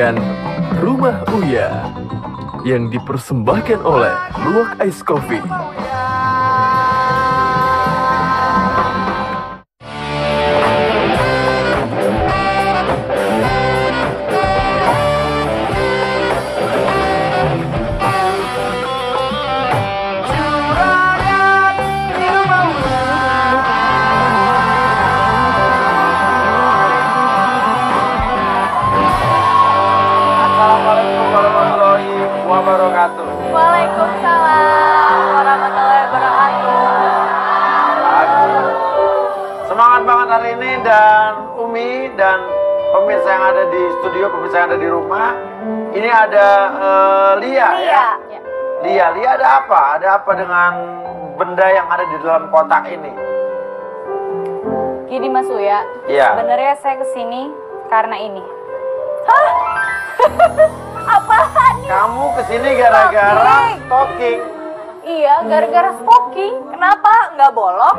Dan Rumah Uya yang dipersembahkan oleh Luwak Ice Coffee. Waalaikumsalam warahmatullahi wabarakatuh. Semangat banget hari ini, dan Umi dan pemirsa yang ada di studio, pemirsa yang ada di rumah. Ini ada Lia ya. Lia ada apa? Ada apa dengan benda yang ada di dalam kotak ini? Gini Mas Uya, sebenarnya saya kesini karena ini. Hah? Apaan nih? Kamu kesini gara-gara stocking. Iya, gara-gara stocking. Kenapa nggak bolong?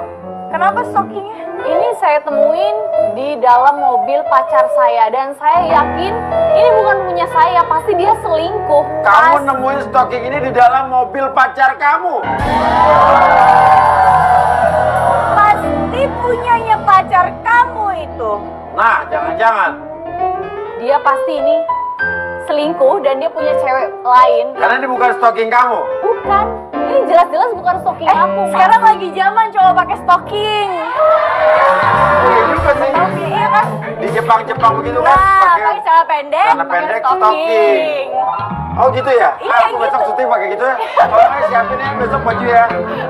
Kenapa stockingnya? Ini saya temuin di dalam mobil pacar saya, dan saya yakin ini bukan punya saya. Pasti dia selingkuh. Kamu nemuin stocking ini di dalam mobil pacar kamu? Pasti punyanya pacar kamu itu. Nah, jangan-jangan Dia pasti ini selingkuh dan dia punya cewek lain. karena ini bukan stocking kamu. Bukan, ini jelas-jelas bukan stocking aku. Sekarang lagi zaman cowok pakai stocking. Oh iya juga sih. Iya kan? Di Jepang begitu kan? Nah, pakai celana pendek, celana pendek, stocking. Oh gitu ya? Iya, Aku besok gitu. syuting pakai gitu ya. Kalau nggak siapin ya besok baju ya.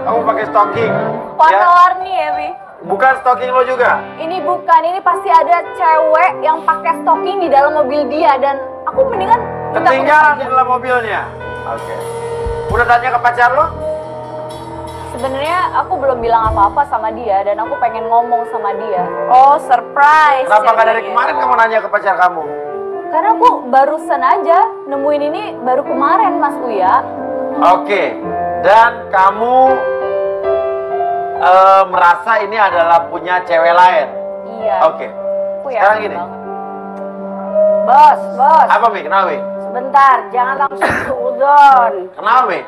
Kamu pakai stocking. Warna-warni ya, Bi. Bukan stocking lo juga? Ini bukan, ini pasti ada cewek yang pakai stocking di dalam mobil dia, dan aku mendingan minta Ketinggalan di putus. dalam mobilnya. Oke. Udah tanya ke pacar lo? Sebenarnya aku belum bilang apa-apa sama dia, dan aku pengen ngomong sama dia. Oh, surprise. Kenapa nggak dari kemarin kamu nanya ke pacar kamu? Karena aku barusan aja nemuin ini baru kemarin, Mas Uya. Oke. Dan kamu merasa ini adalah punya cewek lain? Iya. Oke. Aku Sekarang yakin gini. banget. Bos, Apa Mi? Kenapa Mi? sebentar, jangan langsung suudon. Kenapa Mi?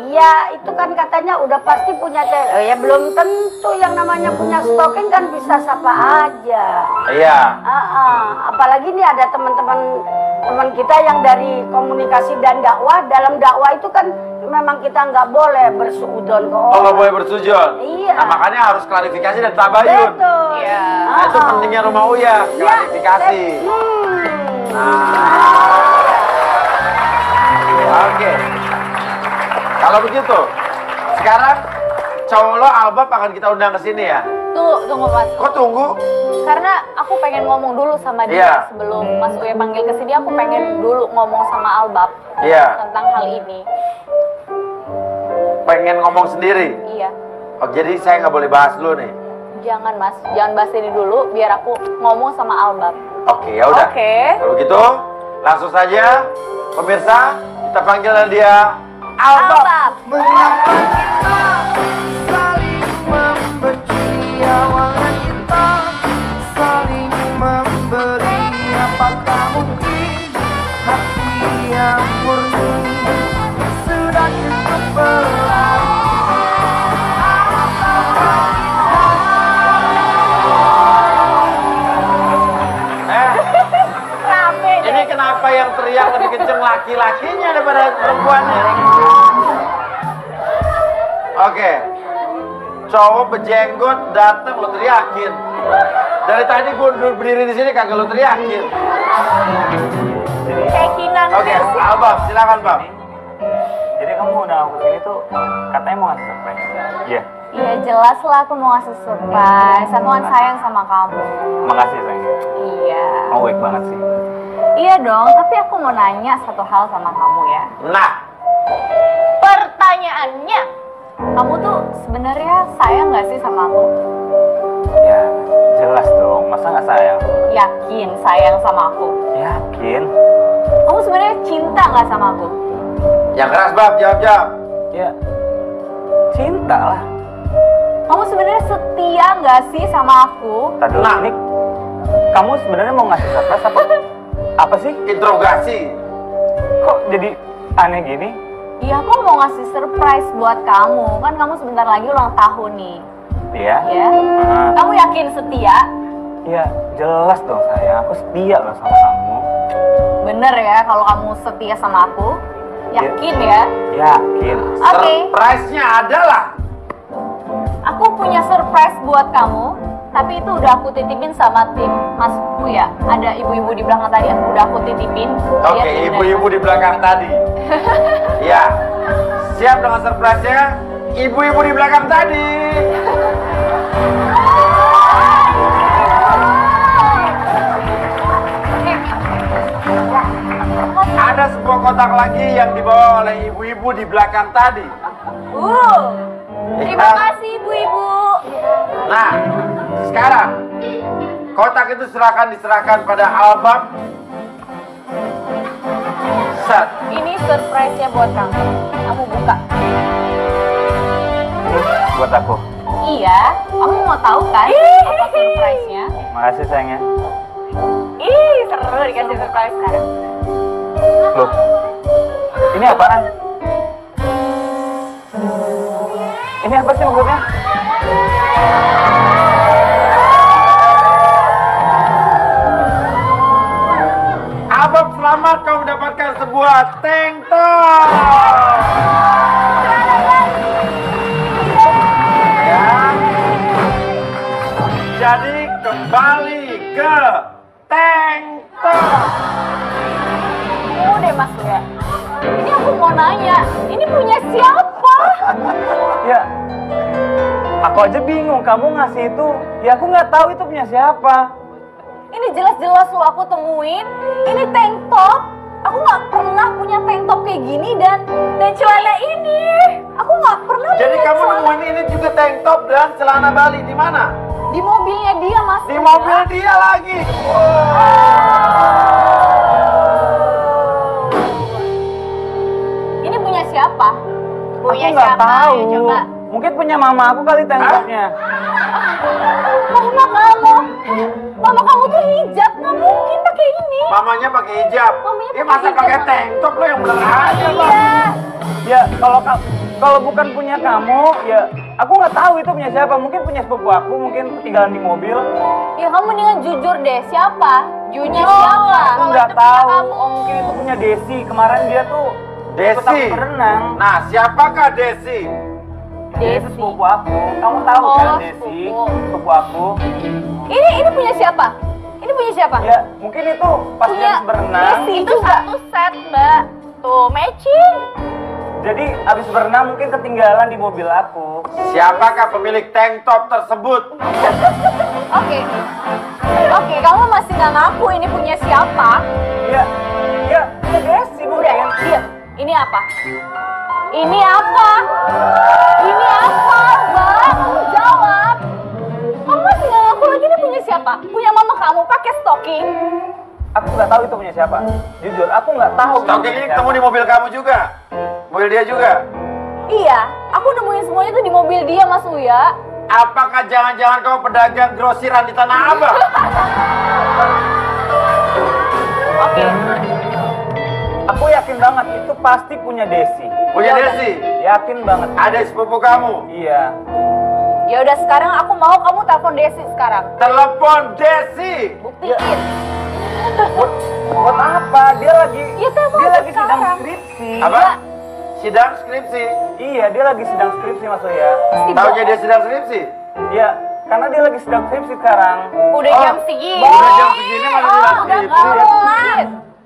Iya, itu kan katanya udah pasti punya cewek. Ya belum tentu, yang namanya punya stocking kan bisa siapa aja. Iya. Apalagi nih ada teman kita yang dari komunikasi dan dakwah. Dalam dakwah itu kan memang kita nggak boleh bersuudon ke orang. Oh, nggak boleh bersujon? Iya. Nah, makanya harus klarifikasi dan tabayun. Betul. Iya. Nah, itu pentingnya Rumah Uya, klarifikasi. Oke. Kalau begitu, sekarang cowok lo Albab akan kita undang ke sini ya? Tunggu Mas. Kok tunggu? Karena aku pengen ngomong dulu sama dia. Iya. Sebelum Mas Uya panggil ke sini, aku pengen dulu ngomong sama Albab Iya. tentang hal ini. Pengen ngomong sendiri? Iya. Oh, jadi saya nggak boleh bahas dulu nih? Jangan Mas, jangan bahas ini dulu, biar aku ngomong sama Albab. Oke, ya udah. Oke. Kalau gitu, langsung saja pemirsa, kita panggil dia Albab. Albab. Mengapa kita saling membenci, awangan kita saling memberi? Apakah mungkin hati yang murni sudah cukup berlalu? Rame deh. Ini kenapa yang teriak lebih kenceng laki-lakinya daripada perempuannya? Oke. Cowok berjenggot datang lo teriakin. Dari tadi gue berdiri di sini kagak lo teriakin. Kayak Kinan. Oke, Albab, silakan Bang. Jadi kamu udah aku sini tuh katanya mau ngasih surprise. Iya. Iya jelas lah aku mau ngasih surprise. Aku kan sayang sama kamu. Makasih sayang. Iya. Kamu baik banget sih. Iya dong, tapi aku mau nanya satu hal sama kamu ya. Nah, Pertanyaannya, kamu tuh sebenarnya sayang nggak sih sama aku? Ya jelas dong. Masa nggak sayang? Yakin sayang sama aku? Yakin. Kamu sebenarnya cinta nggak sama aku? yang keras Bab, jawab. Ya cinta lah. Kamu sebenarnya setia nggak sih sama aku? Tadi Nah. ini kamu sebenarnya mau ngasih surprise apa? Apa sih? Interogasi. Kok jadi aneh gini? Iya, aku mau ngasih surprise buat kamu. Kan kamu sebentar lagi ulang tahun nih. Iya? Ya. Ah. Kamu yakin setia? Ya, jelas dong sayang. Aku setia loh sama kamu. Bener ya kalau kamu setia sama aku? Yakin ya? Yakin. Oke. Surprise-nya adalah Aku punya surprise buat kamu. Tapi itu udah aku titipin sama tim Mas Uya. Ada ibu-ibu di belakang tadi yang udah aku titipin. oke, Dia tim ibu-ibu di belakang tadi. Ya. Siap dengan surprise-nya? Ibu-ibu di belakang tadi. Ada sebuah kotak lagi yang dibawa oleh ibu-ibu di belakang tadi. Terima kasih ibu-ibu. Nah, sekarang kotak itu diserahkan pada Albam. Set. Ini surprise-nya buat kamu. Kamu buka. Buat aku. Iya, kamu mau tahu kan apa surprise-nya? Makasih sayangnya. Ih, seru dikasih surprise sekarang. Loh, ini apaan? Ini apa sih maksudnya? Abang selamat kau mendapatkan sebuah tank top. Ya. Jadi kembali ke tank top. Udah Mas ya. Ini aku mau nanya, ini punya siapa? Ya, aku aja bingung. Kamu ngasih itu, ya aku nggak tahu itu punya siapa. Ini jelas-jelas lo aku temuin. Ini tank top. Aku nggak pernah punya tank top kayak gini dan celana ini. Aku nggak pernah. Jadi punya kamu celana. nemuin ini juga tank top dan celana Bali di mana? Di mobilnya dia Mas. Di mobil dia lagi. Ini punya siapa? Aku nggak tahu. Ayo coba. Mungkin punya mama aku kali tank topnya. Mama kamu. Mama kamu tuh hijab, nggak mungkin pakai ini. Mamanya pakai hijab. Mamanya Ini pakai masa hijab. pakai tank top lo yang bener aja bang. Iya. Ya kalau bukan punya kamu, ya aku nggak tahu itu punya siapa. Mungkin punya sepupu aku, mungkin ketinggalan di mobil. Ya kamu mendingan jujur deh, siapa? Junya siapa? Aku Kalau nggak itu punya tahu. kamu. Oh mungkin itu punya Desi. Kemarin dia tuh ikut Desi. aku berenang. Nah, siapakah Desi? Dia itu sepupu aku. Kamu tahu Oh, kan Desi? sepupu. Sepupu aku. Ini punya siapa? Ini punya siapa? Ya mungkin itu pas dia habis berenang. Desi itu satu set, Mbak. Tuh, matching. Jadi habis berenang mungkin ketinggalan di mobil aku. Siapakah pemilik tank top tersebut? Oke. Oke, kamu masih nggak ngaku ini punya siapa? Ya punya Desi Udah, mungkin. diam. Ini apa? Ini apa? Ini apa, Mbak? Kamu jawab. Kamu masih nggak ngaku lagi ini punya siapa? Punya mama kamu pakai stocking? Aku nggak tahu itu punya siapa. Jujur, aku nggak tahu. Stocking ini ketemu di mobil kamu juga? Mobil dia juga? Iya, aku nemuin semuanya tuh di mobil dia, Mas Uya. Apakah jangan-jangan kamu pedagang grosiran di Tanah Abang? Oke. Aku yakin banget itu pasti punya Desi. Punya Desi? Yakin banget. Ada sepupu kamu? Iya. Ya udah sekarang aku mau kamu telepon Desi sekarang. Telepon Desi! Buktiin. Buat apa? Dia lagi Ya, telepon dia lagi sekarang. sedang skripsi. Apa? Sidang skripsi? Iya, dia lagi sedang skripsi Mas Oya. Taunya dia sedang skripsi? Iya, karena dia lagi sedang skripsi sekarang. Udah Oh, jam segini. udah jam segini masih Oh, sedang udah skripsi. nggak mulai.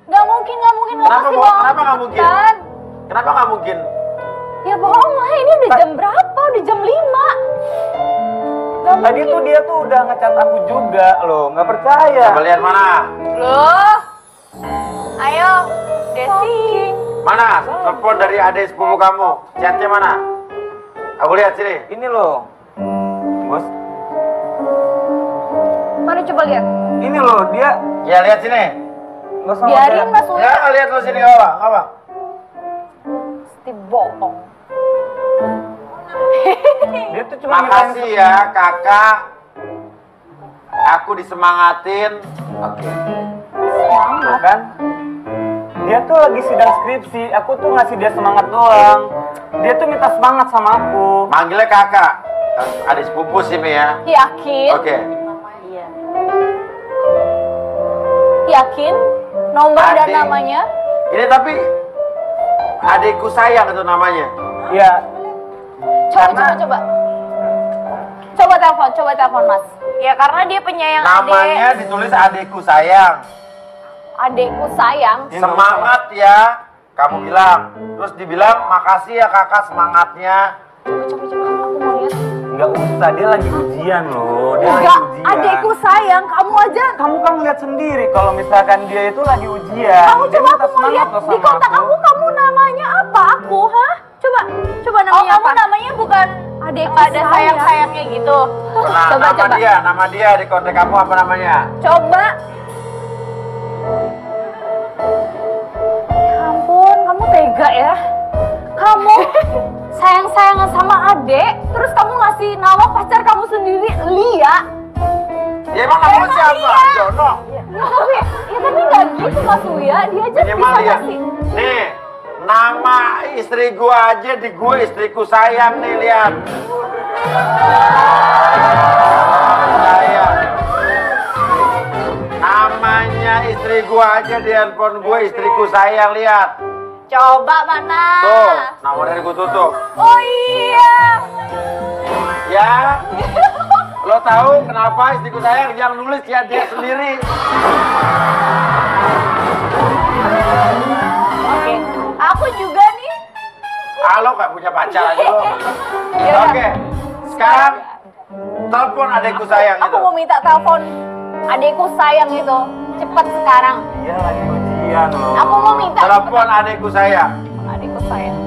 Nggak mungkin, nggak mungkin. Nggak Kenapa, pasti Bo? bohong. Kenapa nggak mungkin? Kan? Kenapa nggak mungkin? Ya bohong lah, ini udah jam berapa? Udah jam 5. Nggak Nah, Tadi mungkin. tuh dia tuh udah ngecat aku juga loh, nggak percaya. Coba lihat mana? Loh. Ayo, Desi. Mana? Telepon dari adik sepupu kamu. Chatnya mana? Aku lihat sini. Ini loh, bos. Mana coba lihat? Ini loh dia. Ya lihat sini. Nggak usah Biarin Mas Uya. Ya lihat lu sini nggak apa? Nggak apa? Pasti bohong. Dia tuh cuma Makasih ya kakak. Aku disemangatin. Oke. Tuh kan? Dia tuh lagi sidang skripsi, aku tuh ngasih dia semangat doang. Dia tuh minta semangat sama aku. Manggilnya kakak. Adik sepupu sih Mi ya. Yakin? Oke. Iya. Yakin? Nomor dan Adik. namanya? Ini tapi adikku sayang itu namanya. Iya. Coba. Coba telepon Mas. Ya karena dia penyayang Namanya adik. ditulis adikku sayang. Adikku sayang. Semangat ya, kamu bilang. Terus dibilang makasih ya kakak semangatnya. Coba aku mau lihat. Nggak usah, dia lagi ujian loh. Dia Enggak, lagi ujian. adikku sayang, kamu aja. Kamu kan lihat sendiri kalau misalkan dia itu lagi ujian. Kamu Dia coba minta aku mau lihat semangat loh di sama kontak aku. kamu namanya apa aku, hah? Coba namanya apa? Kamu namanya bukan adikku ada sayang-sayangnya gitu. Nah, nama dia di kontak kamu apa namanya? Coba. Ya ampun, kamu tega ya. Kamu sayang-sayangan sama adek, terus kamu ngasih nama pacar kamu sendiri, Lia. Ya emang namanya siapa? Lia. Jono. Ya tapi nggak gitu Mas Uya, dia aja Minimal bisa ya. ngasih. Nih, nama istri gua aja di gue istriku sayang nih lihat. Sayang. Namanya istri gua aja di handphone gue istriku sayang lihat. Coba mana? Tuh, nomornya gue tutup. Oh iya. Ya. Lo tahu kenapa istriku sayang yang nulis ya dia sendiri. Oke, aku juga nih. Lo gak punya pacar aja lo. Yaudah. Oke, sekarang telepon adekku sayang Aku itu. mau minta telepon adekku sayang itu. Cepet sekarang. Dia lagi ujian loh. Aku mau minta Telepon adekku sayang. adekku sayang.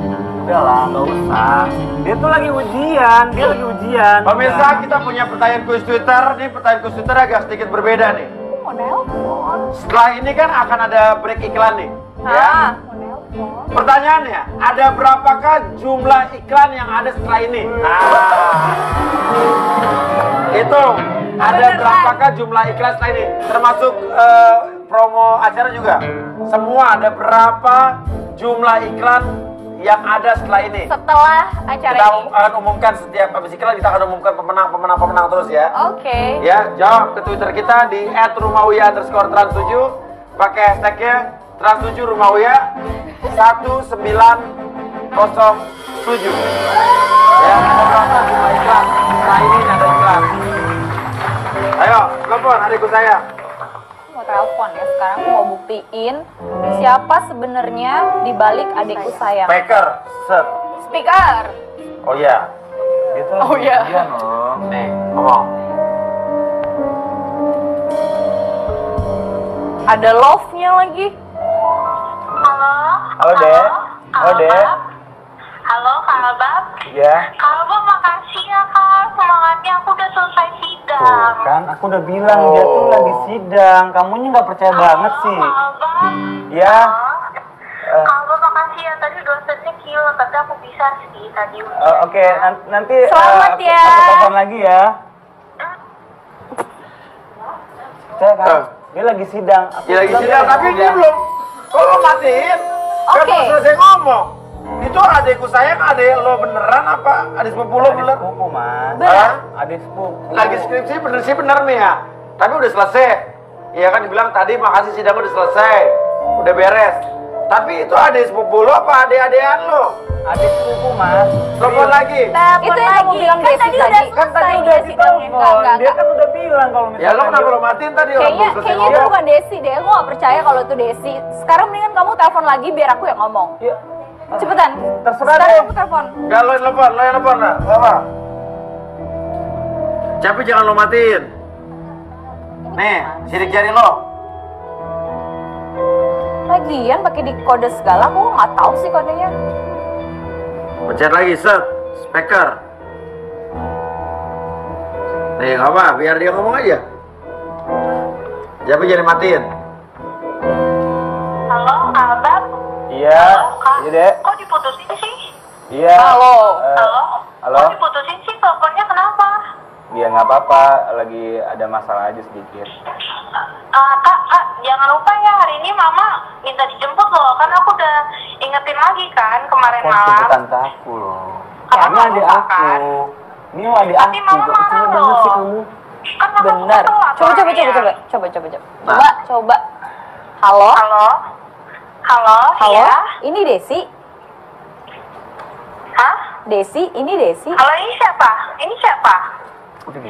Udah lah, nggak usah. Dia tuh lagi ujian, dia lagi ujian. Pemirsa, kita punya pertanyaan kuis Twitter. Nih pertanyaan kuis Twitter agak sedikit berbeda nih. Aku mau nelpon. Setelah ini kan akan ada break iklan nih. Ya. Ah, mau nelpon. Pertanyaannya, ada berapakah jumlah iklan yang ada setelah ini? Nah, itu ada Beneran. berapakah jumlah iklan setelah ini? Termasuk promo acara juga. Semua ada berapa jumlah iklan yang ada setelah ini? Setelah acara Kita ini. akan umumkan setiap habis iklan kita akan umumkan pemenang terus ya. Oke. Ya, jawab ke Twitter kita di @rumahwiya_trans7 pakai hashtagnya trans7rumahwiya 1907. Ya, ada berapa jumlah iklan? Nah ini ada iklan. Ayo, telepon adikku saya. Aku mau telepon ya sekarang. Aku mau buktiin siapa sebenarnya di balik adikku sayang. Speaker, set. Speaker. Oh iya. Dia tuh lagi iya. ujian loh. Nih, ngomong. Ada love-nya lagi. Halo, Dek. Halo, Dek. Halo, Kak Abab. Ya. Kak Abab, makasih ya, Kak. Semangatnya aku udah selesai sidang. Tuh kan, aku udah bilang dia tuh lagi sidang. Kamunya nggak percaya banget sih. Kak Abab. Ya. Kak Abab, makasih ya. Tadi dosennya kilat, tapi aku bisa sih tadi. Oke, nanti Selamat aku, ya. aku telepon lagi ya. Saya kan, dia lagi sidang. Aku Ya lagi bilang sidang, dia tapi lagi dia sidang. belum. Kok lo matiin? Kan Oke. belum selesai ngomong. Itu adekku sayang, adek lo beneran apa? Adik sepupu lo Adik bener? sepupu, Mas. Hah? Adik sepupu. Lagi skripsi bener sih bener nih ya. Tapi udah selesai. Iya kan dibilang tadi makasih sidang udah selesai. Udah beres. Tapi itu adik sepupu lo apa adik-adean lo? Adik sepupu, Mas. Telepon lagi. Itu yang kamu bilang kan Desi tadi udah Kan tadi selesai udah dia sidangnya. ditelepon. Dia kan udah bilang kalau misalkan Ya lo kenapa lo matiin tadi orang belum selesai Kayaknya itu ngomong? bukan Desi deh. Aku gak percaya kalau itu Desi. Sekarang mendingan kamu telepon lagi biar aku yang ngomong. Ya, Cepetan. terserah Sekarang deh. aku telepon. Enggak lo yang telepon lah. Apa? Tapi jangan lo matiin. Nih, sidik jari lo. Lagian pakai di kode segala, aku nggak tahu sih kodenya. Pencet lagi, set. Speaker. Nih, nggak apa, biar dia ngomong aja. Tapi jangan matiin. Halo, Kak Abab. Iya, Kak. iya, Dek. Kok diputusin sih? Iya. Halo. Eh, Halo. halo. Kok diputusin sih? Teleponnya kenapa? Ya nggak apa-apa, lagi ada masalah aja sedikit. Kak, jangan lupa ya hari ini Mama minta dijemput loh. Kan aku udah ingetin lagi kan kemarin Kan malam. jemput tante aku loh. Kakak Ini nggak adik lupa, aku. kan? Ini adik Tapi aku. Mama Gak percaya marah banget sih loh. kamu. Kan Mama Benar. telat Coba. orangnya. Coba. Halo? Halo, Halo? iya? Ini Desi? Hah? Desi? Ini Desi? Halo, ini siapa? Ini siapa? Udah.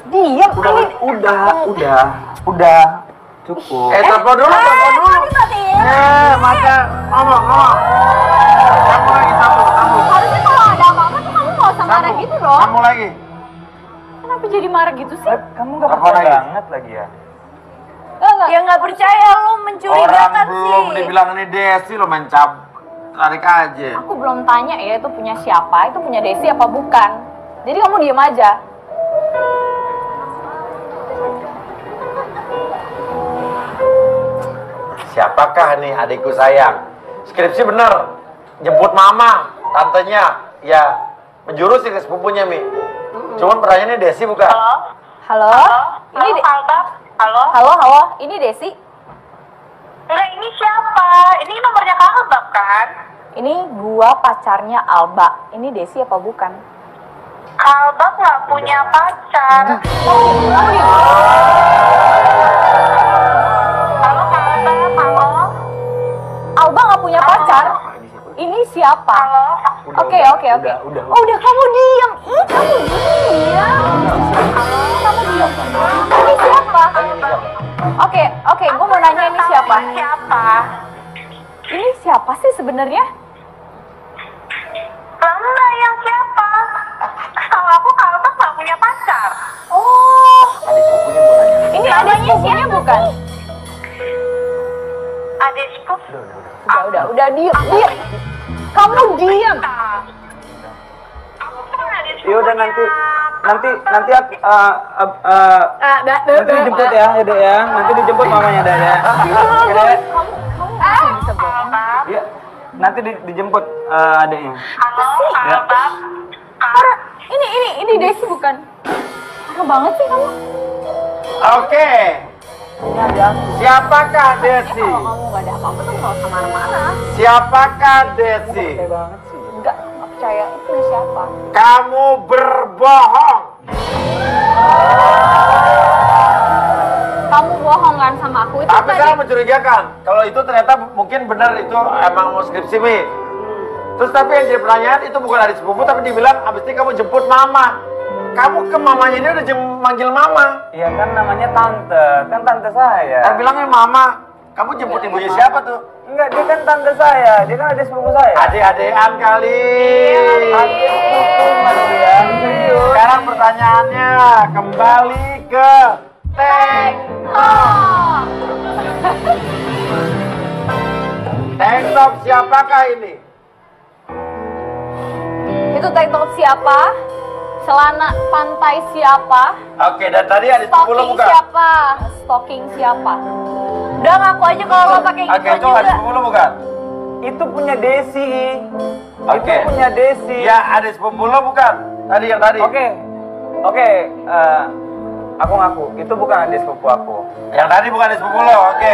Diam. Udah. Cukup. Telepon dulu, telepon dulu. Maka ngomong. Sambung lagi, sambung. Harusnya kalau ada apa-apa tuh kamu nggak usah marah gitu dong. Sambung lagi. Kenapa jadi marah gitu sih? Kamu nggak Telepon percaya lagi. banget lagi ya? Ya nggak percaya lu mencurigakan Orang belum sih. dibilang ini Desi lo main tarik aja. Aku belum tanya ya itu punya siapa, itu punya Desi apa bukan. Jadi kamu diem aja. Siapakah nih adikku sayang? Skripsi bener. Jemput mama, tantenya. Ya, menjurus ke sepupunya, Mi. Cuman pertanyaannya Desi bukan? Halo? Ini Halo, ini Desi. Enggak, ini siapa? Ini nomornya Kak Albab kan? Ini gua pacarnya Alba. Ini Desi apa bukan? Kak Albab nggak punya pacar. Halo Kak Albab, halo. Alba nggak punya pacar. Ini siapa? Halo. Oke. Udah. Oh, udah kamu diam. Kamu diam. Kamu diam. Ini siapa? Oke, gue mau nanya ini siapa? Siapa? Ini siapa sih sebenarnya? Enggak, yang siapa? Kalau aku Kak Albab nggak punya pacar. Oh, Adik sepupunya mau nanya. ini adanya sepupunya bukan? Adik sepupu. Udah diam. Kamu diam. Aku kan adik Ya udah nanti aku nanti dijemput ya, Dek ya. Nanti dijemput mamanya, Dek ya. Dek. Iya. Nanti dijemput adeknya. Halo, Kak Ya. Albab. Ini Desi bukan? Parah banget sih kamu. Oke. Siapakah Desi? Kalau kamu nggak ada apa-apa tuh nggak usah marah-marah. Siapakah Desi? Nggak percaya itu siapa? Kamu berbohong. Kamu bohong kan sama aku itu Tapi tadi. sekarang mencurigakan. Kalau itu ternyata mungkin benar itu emang mau skripsi, Mi. Terus tapi yang jadi pertanyaan itu bukan adik sepupu, tapi dibilang abis ini kamu jemput mama. Kamu ke mamanya ini udah manggil mama. Iya kan namanya tante, kan tante saya. Kan bilangnya mama. Kamu jemput ibunya siapa tuh? Enggak, dia kan tante saya, dia kan adik sepupu saya. Adik-adikan kali. Adik sepupu mas dia, serius. Sekarang pertanyaannya kembali ke Tank Top. Tank Top siapakah ini? Itu tank top siapa? Celana pantai siapa? Oke, dan tadi adik sepupu lo Stocking bukan? siapa? Stocking siapa? Udah ngaku aja kalau lo pakai Oke, gitu itu adik juga. sepupu lo bukan? Itu punya Desi. Oke. Itu punya Desi. Ya, adik sepupu lo bukan? Tadi yang tadi. Oke, aku ngaku, itu bukan adik sepupu aku. Yang tadi bukan adik sepupu lo, oke.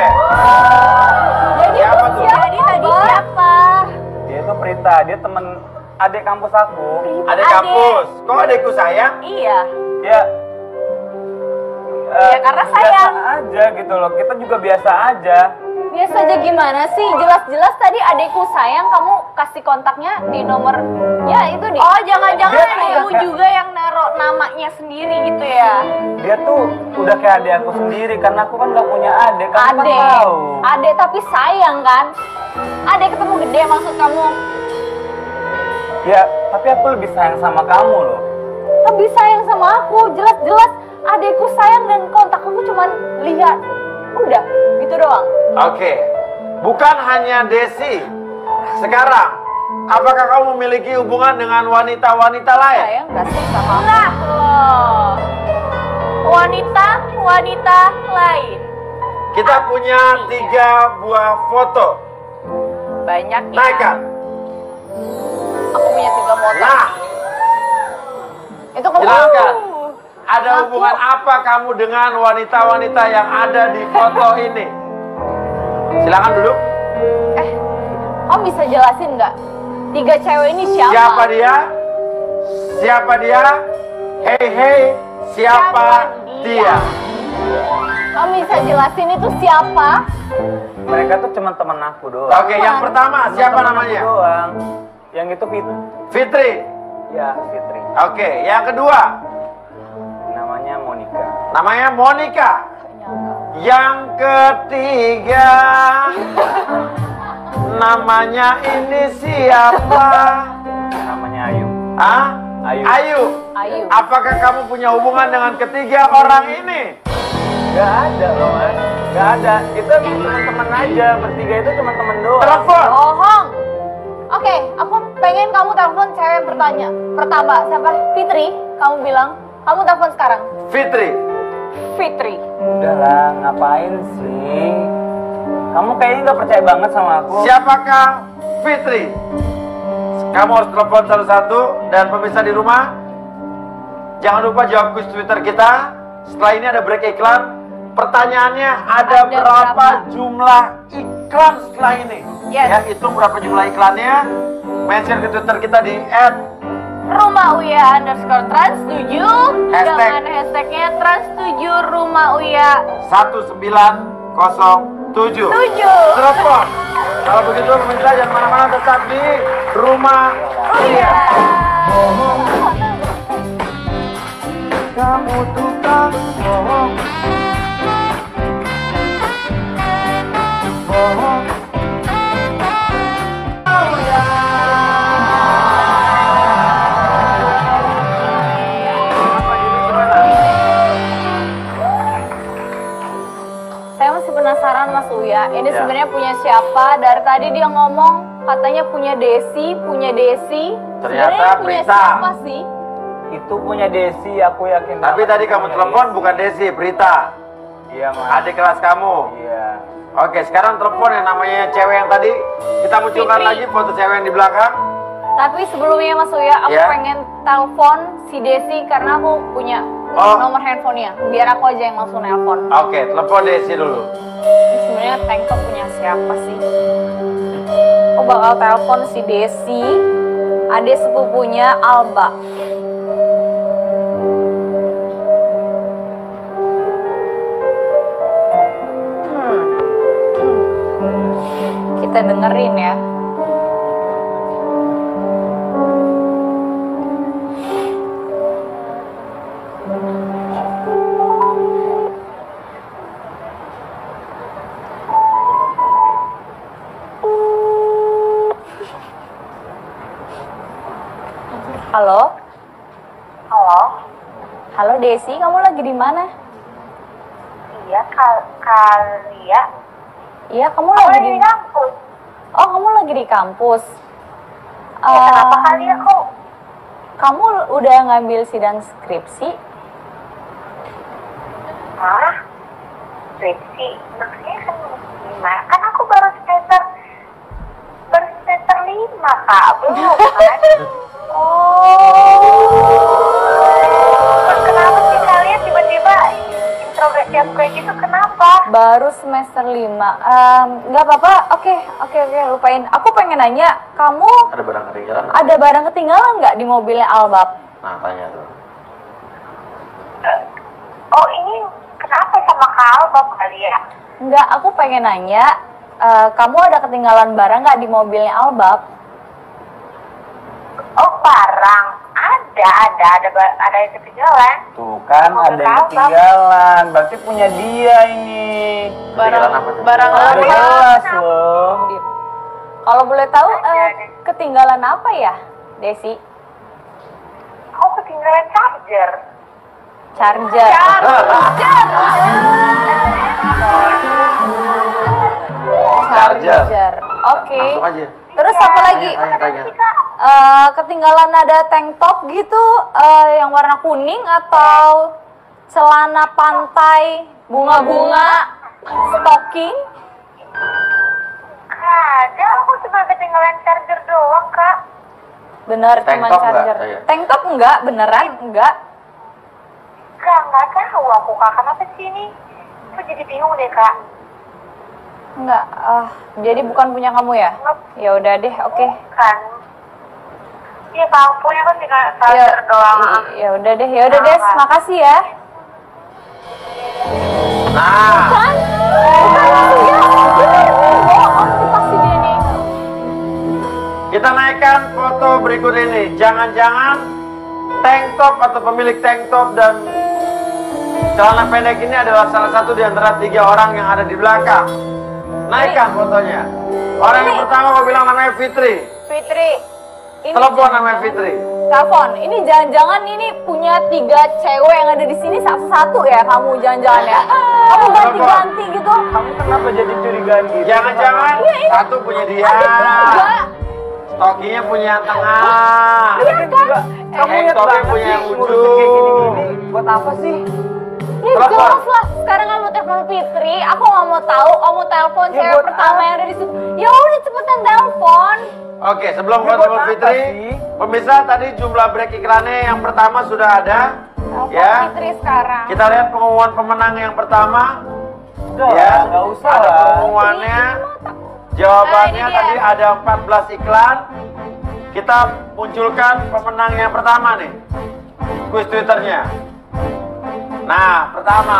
Jadi Siapa tuh? Jadi tadi siapa? Dia itu Prita, dia temen adik kampus aku. Adik kampus. Kok adikku sayang? Iya. Ya, Ya, karena sayang. Biasa aja gitu loh, kita juga biasa aja. Biasa aja gimana sih? Jelas-jelas tadi adekku sayang kamu kasih kontaknya di nomor ya itu di. Oh, jangan-jangan Dia- adekmu juga yang naruh namanya sendiri gitu ya. Dia tuh udah kayak adik aku sendiri, karena aku kan gak punya adik, kamu kan Adek. tahu. Adek tapi sayang kan? Adek ketemu gede maksud kamu. Ya, tapi aku lebih sayang sama kamu loh. Lebih sayang sama aku, jelas-jelas adekku sayang dan kontak kamu cuman lihat. Udah, gitu doang. Oke. Bukan hanya Desi. Sekarang, apakah kamu memiliki hubungan dengan wanita-wanita lain? Sayang gak sih sama aku? Enggak loh. Wanita lain. Kita punya 3 buah foto. Banyak ya. Naikkan. Aku punya 3 motor. Nah, Itu kamu. jelaskan. Ada hubungan apa kamu dengan wanita-wanita yang ada di foto ini? Silakan duduk. Kamu bisa jelasin nggak? 3 cewek ini siapa? Siapa dia? Siapa dia? Hei, siapa dia? Kamu bisa jelasin itu siapa? Mereka tuh cuma teman aku doang. Oke, yang pertama siapa Teman aku namanya? doang. Yang itu Fitri. Ya, Fitri. Oke, yang kedua Namanya Monica. namanya Monica. Yang ketiga namanya ini siapa? Namanya Ayu. Ah? Ayu. Ayu. Apakah kamu punya hubungan dengan ketiga orang ini? Gak ada loh, Mas. Gak ada. Itu teman-teman aja. Bertiga itu cuma teman doang. Telepon. Bohong. Oke, aku pengen kamu telepon cewek yang pertama. Siapa? Fitri. Kamu bilang. Kamu telepon sekarang. Fitri. Fitri. Udahlah, ngapain sih? Kamu kayaknya nggak percaya banget sama aku. Siapakah Fitri? Kamu harus telepon satu-satu. Dan pemirsa di rumah, jangan lupa jawab quiz Twitter kita. Setelah ini ada break iklan. Pertanyaannya, ada berapa jumlah iklan setelah ini? Yes. Ya, hitung berapa jumlah iklannya. Mention ke Twitter kita di @rumauya_trans7. Hashtag. Dengan hashtagnya trans7 rumauya. 1907. 7. Telepon. Kalau begitu pemirsa jangan mana-mana, tetap di rumah. Iya. Kamu tukang bohong. Bohong. Saya masih penasaran Mas Uya, ini Ya. sebenarnya punya siapa? Dari tadi dia ngomong katanya punya Desi. Ternyata Sebenarnya punya Prita. siapa sih? Itu punya Desi, aku yakin. Tapi banget tadi itu kamu punya telepon Desi. bukan Desi, Prita. Iya, Mas. Adik kelas kamu. Iya. Oke, sekarang telepon yang namanya cewek yang tadi. Kita munculkan Fitri. lagi foto cewek yang di belakang. Tapi sebelumnya Mas Uya, aku Ya. pengen telepon si Desi karena aku punya Oh. nomor handphonenya. Biar aku aja yang langsung nelpon. Oke, telepon Desi dulu. Ini sebenarnya tank top punya siapa sih? Aku bakal telepon si Desi, adik sepupunya Alba. Kita dengerin ya. Halo? Halo? Halo Desi, kamu lagi di mana? Iya, Kalia. Iya, kamu Aku lagi lagi di di kampus. Oh, kamu lagi di kampus. Ya, kenapa kali aku? Kamu udah ngambil sidang skripsi? Hah? Skripsi? Maksudnya kan gimana? Kan aku baru semester 5, Kak. Belum kan? Kenapa sih kalian tiba-tiba introversi aku kayak gitu? Kenapa? Baru semester 5. Nggak apa-apa. Oke, lupain. Aku pengen nanya, kamu Ada barang ketinggalan? ada barang ketinggalan nggak di mobilnya Albab? Nah, tanya tuh. Oh, ini kenapa sama Kak Alba kali ya? Nggak, aku pengen nanya, kamu ada ketinggalan barang nggak di mobilnya Albab? Oh, barang. Ada yang ketinggalan. Tuh kan Mobil ada yang Alba. ketinggalan. Berarti punya dia ini. Ketinggalan apa tuh? barang Udah apa? jelas loh. Kalau boleh tahu, Ada. ketinggalan apa ya, Desi? Oh, ketinggalan charger. Charger. Charger. Oke. Langsung aja. Terus apa lagi? Tanya. Ketinggalan ada tank top gitu, yang warna kuning atau celana pantai bunga-bunga, stocking? Ada, aku cuma ketinggalan charger doang, Kak. Bener, Tank cuma top nggak? charger. Iya. Tank top enggak, beneran enggak. Nggak tahu aku Kak. Kenapa sih ini? Aku jadi bingung deh Kak. Enggak, jadi bukan punya kamu ya? Ya udah deh, oke. Kan? Iya Kak, punya kan nih Kak. Ya, doang. ya udah deh, makasih ya. Nah, Bukan langsung ya. Bohong sih pasti dia nih. kita naikkan foto berikut ini. Jangan-jangan tank top atau pemilik tank top dan celana pendek ini adalah salah satu di antara 3 orang yang ada di belakang. Naikkan fotonya. Orang yang pertama aku bilang namanya Fitri. Fitri. Ini Telepon namanya Fitri. telepon. Ini jangan-jangan ini punya 3 cewek yang ada di sini satu-satu ya kamu jangan-jangan ya. Kamu ganti-ganti gitu. Kamu kenapa jadi curigaan gitu? Jangan-jangan satu punya dia. Enggak. Stokinya punya yang tengah. Iya kan? Kamu lihat Hektornya banget punya sih yang ngurusin ujung. kayak gini-gini. Buat apa sih? Ya Telepon. jelas lah. Sekarang kamu telepon Fitri. Aku nggak mau tahu. Kamu telepon Ya, cewek buat pertama apa? yang ada di situ. Ya udah cepetan telepon. Oke, sebelum Ini kita buat telepon apa Fitri, sih? pemirsa tadi jumlah break iklannya yang pertama sudah ada. Telepon Ya. Fitri sekarang. Kita lihat pengumuman pemenang yang pertama. Udah, Ya, nggak usah ada lah. pengumumannya. Jawabannya Nah, ini dia. tadi ada 14 iklan. Kita munculkan pemenang yang pertama nih. Kuis Twitternya. Nah, pertama.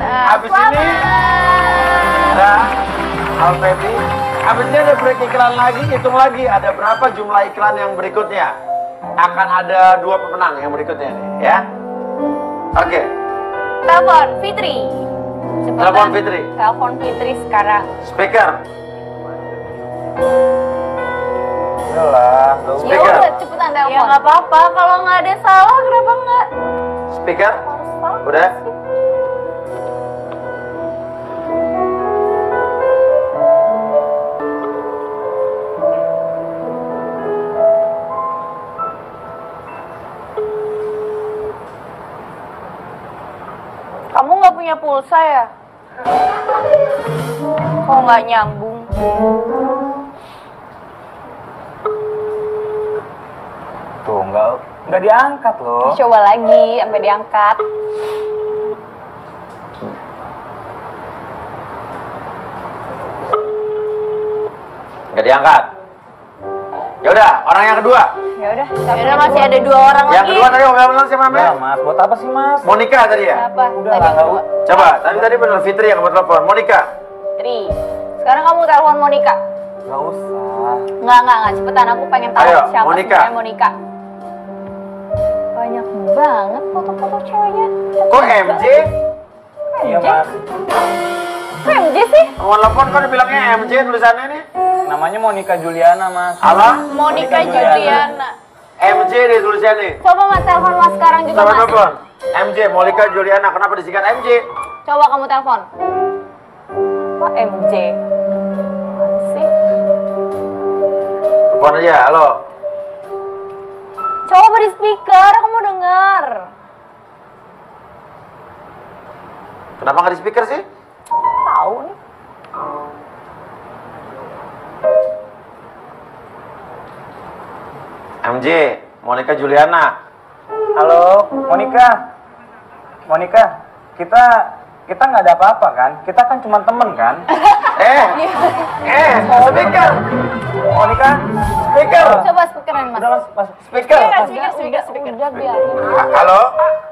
Habis ini ada Alfebi. Habis ini ada break iklan lagi, hitung lagi ada berapa jumlah iklan yang berikutnya. Akan ada 2 pemenang yang berikutnya nih, ya. Oke. Telepon Fitri. Cepetan. Telepon Fitri. Telepon Fitri sekarang. Speaker. Udahlah, nggak usah. Ya Speaker. udah cepetan telepon. Ya nggak apa-apa. Kalau nggak ada salah kenapa nggak? Speaker. Harus tahu Udah. sih. Kamu nggak punya pulsa ya? Kok nggak nyambung? Tuh, nggak diangkat loh. Coba lagi sampai diangkat. Nggak diangkat. Ya udah, orang yang kedua. Ya udah masih ada 2 orang Yang lagi. kedua tadi ngomong siapa Ya, namanya? Mas, buat apa sih, Mas? Monica tadi ya? Apa? Udah Tadi lah, nggak kedua. Coba, tadi benar Fitri yang kamu telepon. Monica. Fitri. Sekarang kamu telepon Monica. Nggak usah. Enggak, cepetan aku pengen tahu Ayo, siapa Monica. sebenarnya Monica. Banyak banget foto-foto ceweknya. Kok MJ? Iya, Mas. Kok MJ sih? Mau telepon kok bilangnya MJ tulisannya nih? Namanya Monica Juliana, Mas. Apa? Monica Juliana. Juliana. MJ deh tulisannya. Coba mas telepon mas sekarang juga Coba mas. telepon. MJ, Monica Juliana. Kenapa disingkat MJ? Coba kamu telepon. Apa MJ? Apaan sih? Telepon aja, halo. Coba di speaker, kamu denger. Kenapa nggak di speaker sih? Tahu nih. MJ, Monica Juliana. Halo, Monica. Monica, kita nggak ada apa-apa kan? Kita kan cuma temen kan? Speaker. Monica, Speaker. Coba speakerin mas. udah mas, Speaker. Udah biarin. Halo.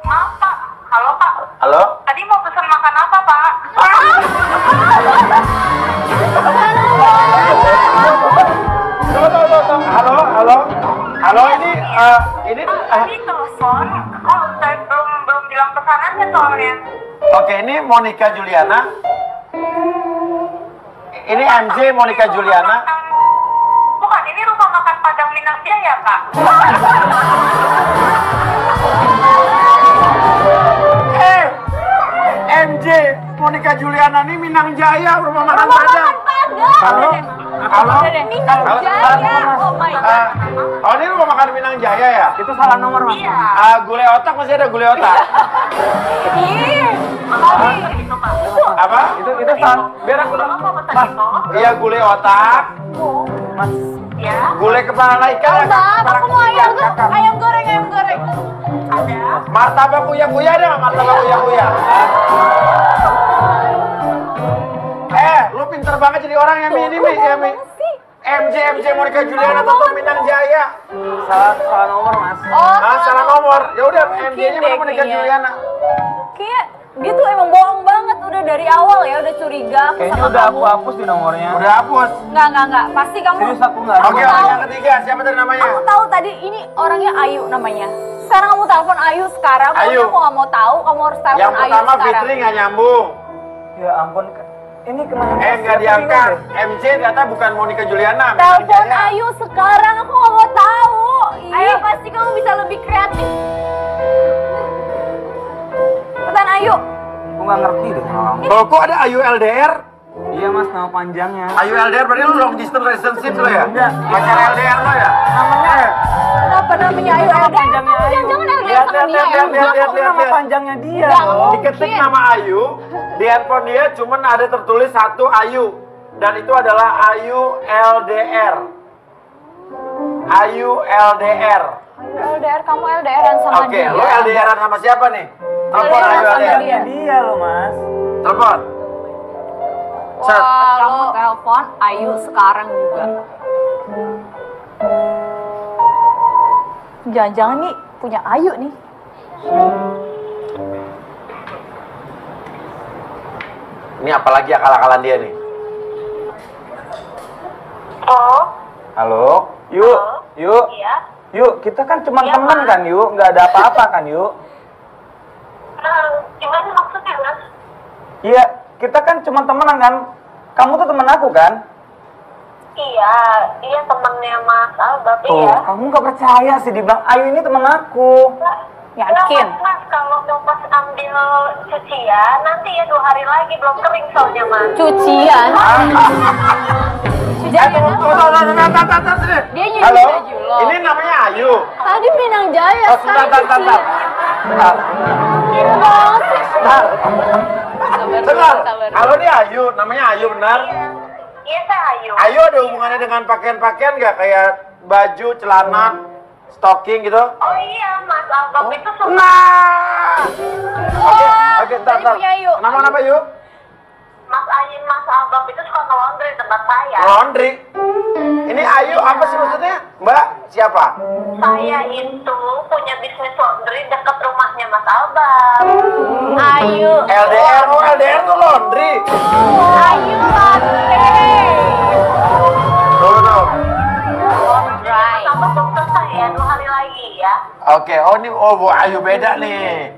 Maaf Pak. Halo Pak. Halo. Tadi mau pesan makan apa Pak? Tunggu. Halo, ini Tadi telepon. Oh, saya belum bilang pesanannya soalnya. Oke, ini Monica Juliana. Ini MJ Monica Juliana. Bukan, ini rumah makan Padang Minang Jaya Pak. MJ Monica Juliana ini Minang Jaya, rumah makan Padang. Halo. Halo. Minang Halo. Jaya. Oh my god. Oh, ini rumah makan Minang Jaya ya? itu salah nomor, Mas. Iya. Gulai otak masih ada gulai otak. Itu Pak. Apa? Itu salah. Biar aku Bapak mau pesan Mas, itu? Iya, gulai otak. Mas. Ya, Gulai kepala ikan. Bang, aku mau ayam goreng. ada. Martabak kuya-kuya ada nggak? Martabak kuya-kuya. Lu pinter banget jadi orang ya, Mi. Ini, Mi. Ya, Mi. MJ Monica Juliana Toto Minang Jaya. Salah nomor, Mas. Oh, Salah nomor. Ya udah, MJ-nya mana Monica kayaknya. Juliana. Kayak dia tuh emang bohong banget udah dari awal ya, udah curiga aku Kayaknya sama udah kamu. aku hapus di nomornya. Udah hapus. Enggak. Pasti kamu. Serius aku nggak. Oke, tahu. yang ketiga siapa tadi namanya? Aku tahu tadi ini orangnya Ayu namanya. Sekarang kamu telepon Ayu sekarang. Ayu. Aku nggak mau tahu, kamu harus telepon Yang Ayu pertama sekarang. Fitri nggak nyambung. Ya ampun. Ini kemana? Nggak diangkat. MJ ternyata bukan Monica Juliana. Minang Telepon Jaya. Ayu sekarang, aku nggak mau tahu. Ayo pasti kamu bisa lebih kreatif. Cepetan Ayu. Aku nggak ngerti deh sama kamu. Oh, kok ada Ayu LDR? Iya, Mas, nama panjangnya. Ayu LDR berarti lu long distance relationship lo ya? Enggak. Pacar LDR lo ya? Namanya Kenapa namanya Ayu? nama panjangnya Ayu. Jangan LDR Lihat, sama dia. lihat, Enggak lihat, kok. lihat. Nama panjangnya dia. Nggak loh. Diketik mungkin. nama Ayu, di handphone dia cuman ada tertulis satu Ayu. Dan itu adalah Ayu LDR. Ayu LDR. Ayu LDR, kamu LDR-an sama Oke, dia. lo LDR-an sama siapa nih? Telepon LDR Ayu sama LDR. dia. Dia loh, Mas. Telepon. Set. Wah, kamu telepon Ayu sekarang juga. Jangan-jangan nih punya Ayu nih. Ini apalagi akal-akalan dia nih? Oh, Halo. Yuk. Yuk. iya. Yuk, kita kan cuma Iya, teman Mas. kan, yuk. Nggak ada apa-apa kan, yuk. Gimana maksudnya, Mas? Iya, kita kan cuma temenan kan. Kamu tuh temen aku kan? Iya, iya temennya Mas Albab, Tuh, iya. kamu nggak percaya sih dibilang Ayu ini temen aku. Yakin? Mas, kalau mau pas ambil cucian, nanti ya 2 hari lagi belum kering soalnya, Mas. Cucian. Cucian apa? Dia nyuci Halo, baju lo. ini namanya Ayu. Tadi Minang Jaya, Oh, sebentar, sekarang sebentar. cucian. Gila banget sih. Bentar. Sabar, Bentar. sabar. Halo, ini Ayu. Namanya Ayu, benar? Iya, saya Ayu. Ayu ada hubungannya dengan pakaian-pakaian nggak? Kayak baju, celana, stocking gitu? Oh iya, Mas Albab itu suka. Nah! Oke, tadi ntar. punya Ayu. Nama Ayu? Mas Ayin, Mas Albab itu suka nge-laundry tempat saya. Laundry. Ini Ayu apa sih maksudnya? Mbak, siapa? Saya itu punya bisnis laundry dekat rumahnya Mas Albab. Ayu. LDR, oh LDR tuh laundry. Ayu latte. Tuh. Right. Mas Albab belum selesai ya, 2 hari lagi ya. Oke, oh ini Bu Ayu beda nih.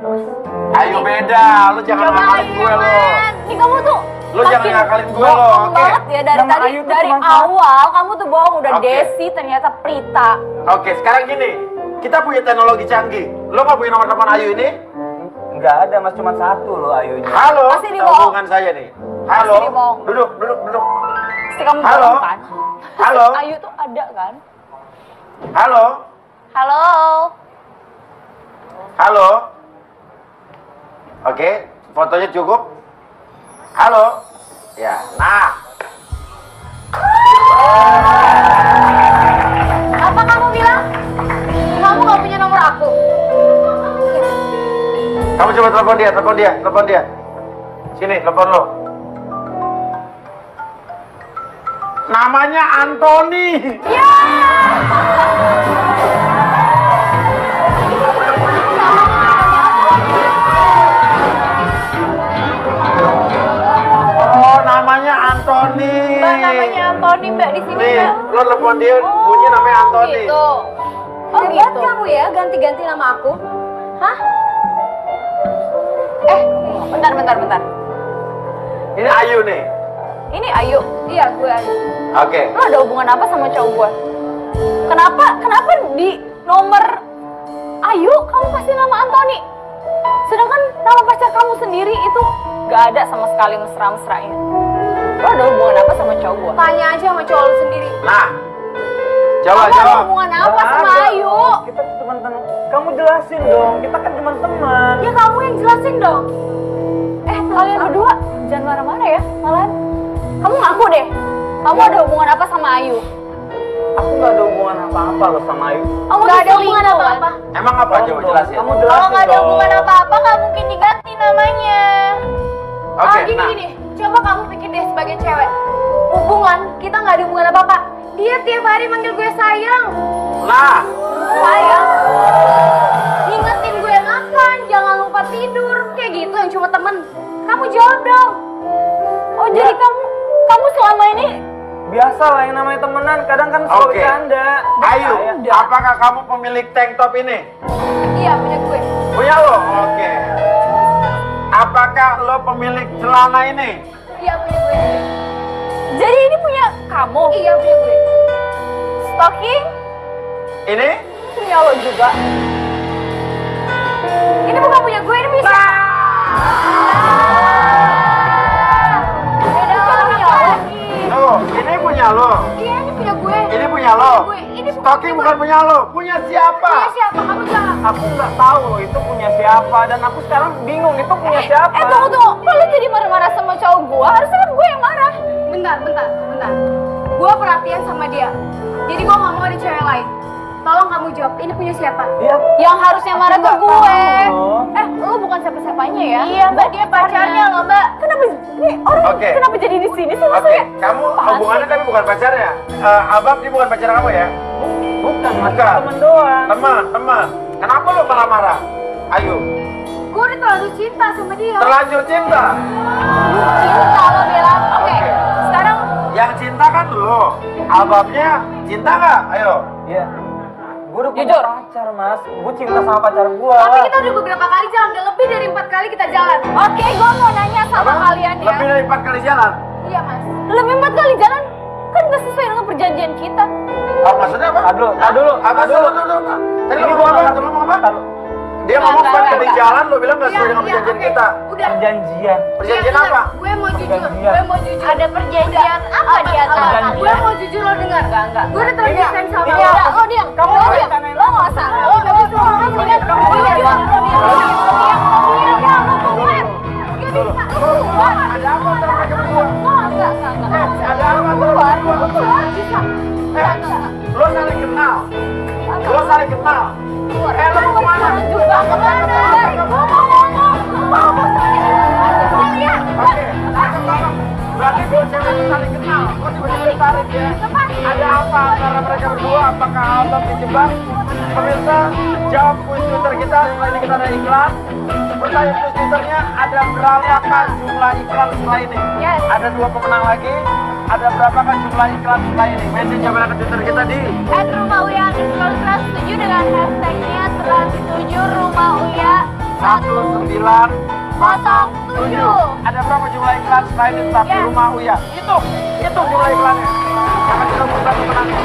Ayu beda, lu jangan ngakalin gue lo. Ini kamu tuh Lu jangan makin ngakalin gue lo, bohong oke? banget ya dari Nama tadi Ayu tuh dari cuma satu. awal kamu tuh bohong udah Oke. Desi ternyata Prita. Oke, sekarang gini. Kita punya teknologi canggih. Lo nggak punya nomor telepon Ayu ini? Nggak ada, Mas, cuma satu loh Ayunya. Halo, Pasti dibohong. hubungan saya nih. Halo. Pasti dibohong. Duduk. Pasti kamu Halo. bohong kan? Halo. Ayu tuh ada kan? Halo. Halo. Halo. Oke, fotonya cukup. Halo. Ya, nah. Apa kamu bilang? Kamu gak punya nomor aku? Kamu coba telepon dia. Sini, telepon lo. Namanya Anthony. Ya. Oh, namanya Anthony. Mbak namanya Antoni Mbak di sini Nih, Mbak. lo telepon dia, bunyi namanya Anthony. Gitu. Oh gitu. Kamu ya ganti-ganti nama aku? Hah? Bentar. Ini Ayu nih. Ini Ayu. Iya, gue Ayu. Oke. Lo ada hubungan apa sama cowok gue? Kenapa di nomor Ayu kamu kasih nama Antoni? Sedangkan nama pacar kamu sendiri itu gak ada sama sekali mesra-mesranya. Lo ada hubungan apa sama cowok gue? Tanya aja sama cowok lo sendiri. Nah. Kamu Kamu ada jawab. hubungan apa Nggak sama ada. Ayu? Kita cuma teman. Kamu jelasin dong, kita kan cuma teman. Ya kamu yang jelasin dong. Kalian berdua jangan marah-marah ya, malahan. Kamu ngaku deh. Kamu ada hubungan apa sama Ayu? aku nggak ada hubungan apa-apa loh sama Ayu. Nggak ada hubungan apa-apa. Emang apa? Coba jelasin. Kamu Kalau jelasin nggak ada dong. hubungan apa-apa, nggak mungkin diganti namanya. Oke, Gini. Coba kamu pikir deh sebagai cewek. Hubungan, kita nggak ada hubungan apa-apa. Dia tiap hari manggil gue sayang. Nah, Sayang. Ngingetin gue makan, jangan lupa tidur. Kayak gitu yang cuma temen. Kamu jawab dong. Oh, jadi kamu selama ini Biasa lah yang namanya temenan, kadang kan suka Oke. bercanda. Ayu, apakah kamu pemilik tank top ini? iya punya gue. Punya lo? Oke. Apakah lo pemilik celana ini? Iya punya gue. Jadi ini punya kamu? Iya punya gue. Stocking? Ini? Punya lo juga. Ini bukan punya gue, ini punya siapa? Beda orang punya lagi. Tuh, ini punya lo. Iya ini punya gue. Ini punya lo. Gue. Ini Stocking bukan punya lo. Punya siapa? Punya siapa? Kamu jangan. Aku nggak tahu loh itu punya siapa dan aku sekarang bingung itu punya siapa. Tunggu. Kok lu jadi marah-marah sama cowok gue? Harusnya kan gue yang marah. Bentar. Gue perhatian sama dia. Jadi gue gak mau ada cewek lain. Tolong kamu jawab, ini punya siapa? Iya. Yang harusnya marah Aku ke nggak gue. tahu. Lu bukan siapa-siapanya ya? Iya, Mbak, dia pacarnya loh, Mbak. Kenapa ini orang Oke. kenapa jadi di sini sih Oke, maksudnya? kamu Apaan hubungannya sih? tapi bukan pacarnya. Abang dia bukan pacar kamu ya? Bukan, Mas. Bukan. Temen doang. Teman. Kenapa lo marah-marah? Ayo. Gue udah terlalu cinta sama dia. Terlanjur cinta. Cinta lo bilang. Oke, sekarang Yang cinta kan lo. Abangnya cinta nggak? Ayo. Iya. Gue udah punya Jujur. pacar, Mas. Gue cinta sama pacar gue. tapi kita udah beberapa kali jalan, udah lebih dari 4 kali kita jalan. Oke, gue mau nanya sama kalian ya. Lebih dari 4 kali jalan. Iya, Mas. Lebih 4 kali jalan kan nggak sesuai dengan perjanjian kita. Oh, maksudnya apa? Tadi dulu. Apa dulu? Tadi lo ngomong apa? Tadi lo ngomong apa? Dia ngomong 4 kali jalan, lo bilang nggak sesuai dengan perjanjian oke. kita. Udah. Perjanjian. Perjanjian Iya, apa? Gue mau jujur. Perjanjian. Gue mau jujur. Ada perjanjian apa di antara Perjanjian. kalian? Gue mau jujur, lo dengar. Enggak. Gue udah terlalu sayang sama ini lo. apa? Lo diam. Kamu Lo mau diam. tanya- Lo nggak usah. Lo nggak bisa. Lo mendingan. Kamu Lo mau diam. tanya- Lo diam. Lo keluar. Gak bisa. Lo keluar. Ada apa antara mereka berdua? Enggak. Ada apa antara Keluar. mereka berdua? Keluar. Bisa. Lo saling kenal. Lo saling kenal. Keluar. Lo mau kemana? Juga kemana? Gue mau ngomong. Mau lihat. Oke, berarti gue cewek itu saling kenal. Kok tiba-tiba ditarik ya? Ada apa antara mereka berdua? Apakah abang dijebak? Pemirsa, jawab kuis Twitter kita. Setelah ini kita ada iklan. Pertanyaan kuis Twitternya, ada berapakah jumlah iklan setelah ini? Yes. Ada 2 pemenang lagi. Ada berapakah jumlah iklan setelah ini? Message coba ke Twitter kita di Rumah Uya selalu setuju dengan hashtagnya setuju Rumah Uya 1907. Ada berapa jumlah iklan selain itu? Tapi Yes. Rumah Uya. Itu jumlah iklannya. Jangan kita buka pemenangnya.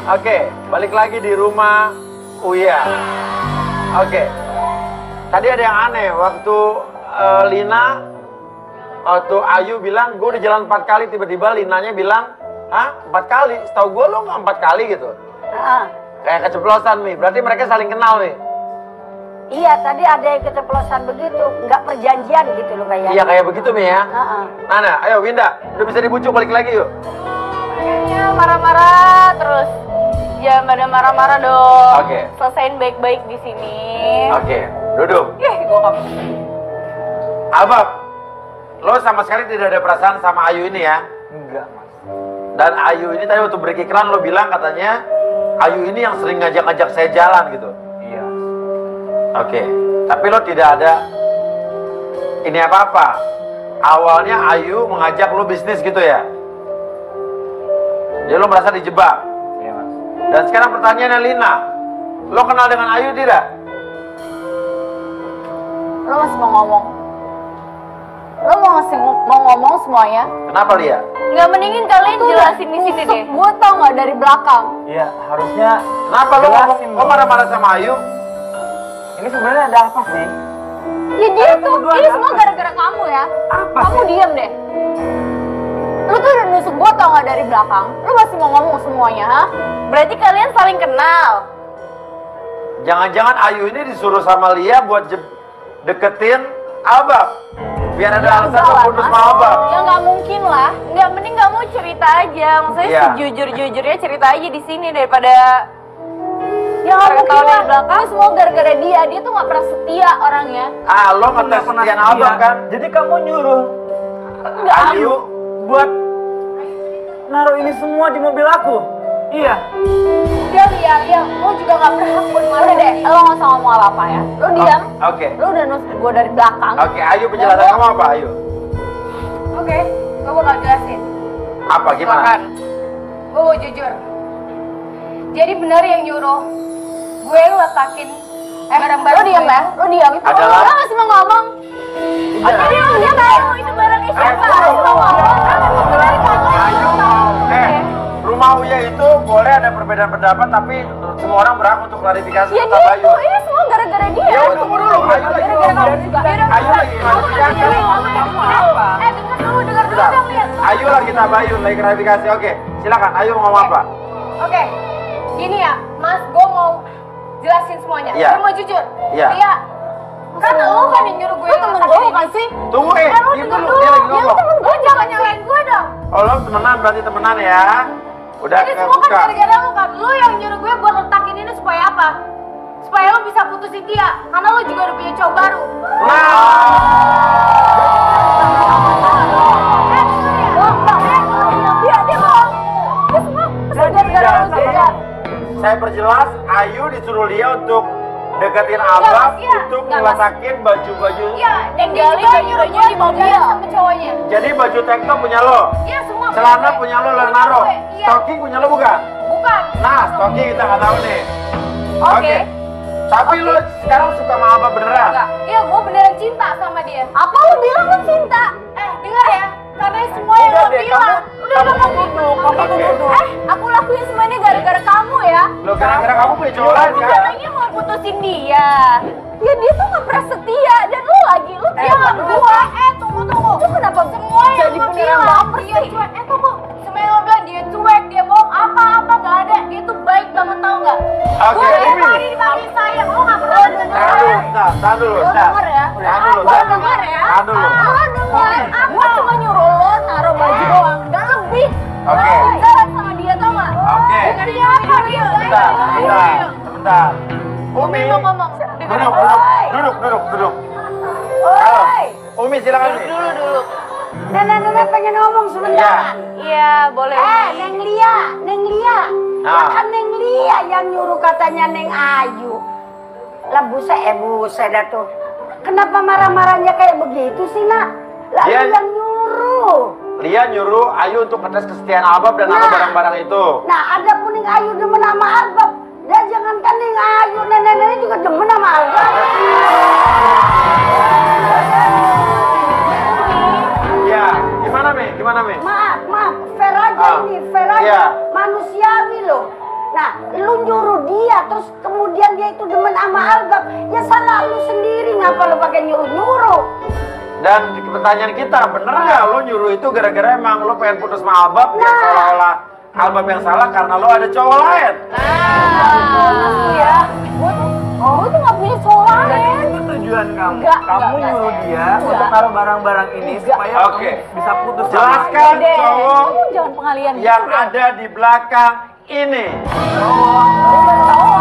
Oke, balik lagi di Rumah Uya. Oke. Tadi ada yang aneh waktu Lina, waktu Ayu bilang gue udah jalan 4 kali, tiba-tiba Linanya bilang, hah 4 kali? Setahu gue lo nggak 4 kali gitu. Kayak keceplosan nih, berarti mereka saling kenal nih. Iya, tadi ada yang keceplosan begitu, nggak perjanjian gitu loh kayaknya. Iya kayak begitu nih ya. Heeh. Nana, ayo Winda, udah bisa dibujuk balik lagi yuk. Kayaknya marah-marah terus. Jangan pada marah-marah dong. Oke. Selesain baik-baik di sini. Oke, duduk. Gue kamu. Abang, lo sama sekali tidak ada perasaan sama Ayu ini ya? Enggak, Mas. Dan Ayu ini tadi waktu break iklan lo bilang katanya Ayu ini yang sering ngajak-ngajak saya jalan gitu. Iya. Oke, tapi lo tidak ada ini apa-apa. Awalnya Ayu mengajak lo bisnis gitu ya? Jadi lo merasa dijebak. Iya, Mas. Dan sekarang pertanyaannya Lina, lo kenal dengan Ayu tidak? Lo masih mau ngomong? Lo mau ngomong semuanya? Kenapa Lia? Nggak mendingin kalian jelasin di sini deh. Gue tau nggak dari belakang. Iya, harusnya Kenapa lo ngomong, jelasin lo dong. marah-marah sama Ayu? Ini sebenarnya ada apa sih? Ya dia Kalian tuh, berdua ini ada semua apa? gara-gara kamu ya. Apa Kamu sih? diam deh. Lu tuh udah nusuk gua tau gak dari belakang? Lu masih mau ngomong semuanya, ha? Berarti kalian saling kenal. Jangan-jangan Ayu ini disuruh sama Lia buat deketin Albab. Biar ada alasan lo putus sama Albab. Ya nggak mungkin lah. Nggak, mending kamu cerita aja. Maksudnya sejujur-jujurnya cerita aja di sini daripada ya nggak mungkin lah. Belakang semua gara-gara dia. Dia tuh nggak pernah setia orangnya. Ah, lo ngetes setian Albab kan? Jadi kamu nyuruh Ayu buat naruh ini semua di mobil aku? Iya. Udah Lia, lo juga gak berhak buat marah. Udah deh, lo gak usah ngomong apa-apa ya. Lo diam. Oke. Lo udah nusuk gue dari belakang. Oke, Ayu penjelasan kamu apa, Ayu? Oke, gue bakal jelasin. Apa, gimana? Gue mau jujur. Jadi benar yang nyuruh gue letakin barang-barang. Lo diam ya, lo diam. Adalah- Lo masih mau ngomong. Oh, jadi lo diam tahu itu barangnya siapa? Lo mau ngomong. Rumah Uya itu boleh ada perbedaan pendapat, tapi semua orang berhak untuk klarifikasi Ya tentang Ayu. gitu, ini semua gara-gara dia. Ya tunggu dulu, Ayu lagi Gara-gara kamu juga. Ayu lagi klarifikasi. Dengar dulu Bentar. dong, lihat. Ayu lagi tabayun, lagi klarifikasi. Oke, silakan. Ayu mau ngomong apa? Oke, gini ya, Mas, gue mau jelasin semuanya. Iya. Gue mau jujur. Iya. Iya. Kan lo kan yang nyuruh gue. Lo temen gue kan sih? Tunggu, Lo diam denger dulu. dulu. Dia lagi Ya lo ngomong. temen gue, jangan nyalain gue dong. Oh, lo temenan, berarti temenan ya. Udah Ini semua kan kebuka. gara-gara lo kan. Lo yang nyuruh gue buat letakin ini supaya apa? Supaya lo bisa putusin dia. Karena lo juga udah punya cowok baru. Dia bohong. Dia semua gara-gara lo juga. Saya perjelas, Ayu disuruh Lia untuk deketin Albab Mas, iya. untuk Nggak, Mas. ngelesakin baju-baju. Iya, dan dia juga nyuruh-nyuruh di mobil sama cowoknya. Jadi baju tank top punya lo, Iya, semua celana punya lo, lo naruh, Iya. stocking punya lo bukan? Bukan. Nah, stocking kita nggak tahu nih. Oke. Tapi lo sekarang suka sama Albab beneran? Enggak. Iya, gue beneran cinta sama dia. Apa lo bilang lo cinta? Dengar ya. Karena semua yang Udah lo deh, bilang. kamu duduk, kamu Oke. duduk. Aku lakuin semua ini gara-gara kamu ya. Lo gara-gara kamu punya cowok lain kan? Katanya mau putusin dia. Ya dia tuh gak pernah setia. Dan lu lagi, lu bilang gua. Tunggu. Lu kenapa semua yang Jadi lo beneran bilang baper dia cuek. Tunggu. Semua yang lo bilang dia cuek, dia bohong. Apa-apa gak ada. Dia tuh baik banget, tau gak? Oke, Gue dari Umi. tadi dipanggil sayang. Lo gak pernah denger. Tahan dulu, Lo denger ya? Tahan dulu, Lo denger ya? Tahan dulu. Lo denger. Aku cuma nyuruh lo naruh baju doang. Gak lebih. Oke. Lo jalan sama dia, tau gak? Oke. Dengar dia apa dia? Sebentar. Umi, Umi mau ngomong. duduk. Halo, Umi silakan Umi. Dulu. Nenek pengen ngomong sebentar. Iya, boleh. Neng Lia. Nah. Kan Neng Lia yang nyuruh katanya Neng Ayu. Lah buset dah tuh. Kenapa marah-marahnya kayak begitu sih, Nak? Lah Dia- lu yang nyuruh. Lia nyuruh Ayu untuk ngetes kesetiaan Albab dan naruh barang-barang itu. Nah, ada pun Neng Ayu demen sama Albab. Dan jangankan Neng Ayu, nenek-nenek juga demen sama Albab. Iya, gimana Mi? Maaf, fair aja ini, fair aja. Iya. Manusiawi loh. Nah, lu nyuruh dia, terus kemudian dia itu demen sama Albab. Ya salah lu sendiri, ngapa lu pakai nyuruh-nyuruh? Dan pertanyaan kita, bener nggak lo nyuruh itu gara-gara emang lo pengen putus sama Albab biar Nah. seolah-olah Albab yang salah karena lo ada cowok lain? Ya, gue tuh gak punya cowok lain. Itu tujuan kamu. Enggak, Kamu enggak, nyuruh enggak. dia Enggak. untuk taruh barang-barang ini supaya Oke. kamu bisa putus sama Jelaskan Deh, cowok kamu jangan pengalian yang gitu deh. ada di belakang ini.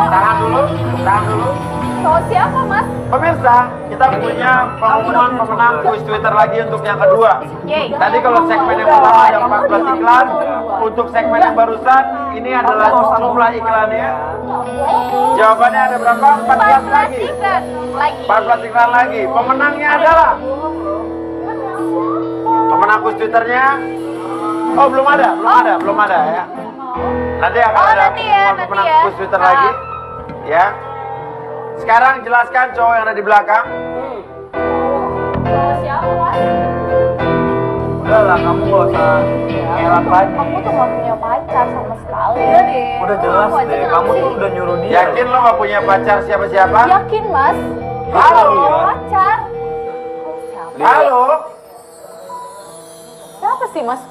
Tahan dulu. Cowok siapa, Mas? Pemirsa, kita punya pengumuman pemenang kuis Twitter lagi untuk yang kedua. Yeay. Tadi kalau segmen yang pertama ada 14 iklan, untuk segmen yang barusan ini adalah jumlah iklannya. Jawabannya ada berapa? 14 lagi. 14 iklan lagi. Pemenangnya adalah pemenang kuis Twitternya. Oh, belum ada ya. Nanti akan ada nanti ya, pengumuman nanti pemenang ya. kuis Twitter lagi. Ya. Sekarang jelaskan cowok yang ada di belakang. Cowok siapa, Mas? Udah lah, kamu gak usah ngelak lagi. Kamu tuh gak punya pacar sama sekali. Udah deh. Udah jelas deh, kamu tuh udah nyuruh dia. Yakin lo gak punya pacar siapa-siapa? Yakin, Mas? Halo. Pacar? Halo. Siapa sih, Mas?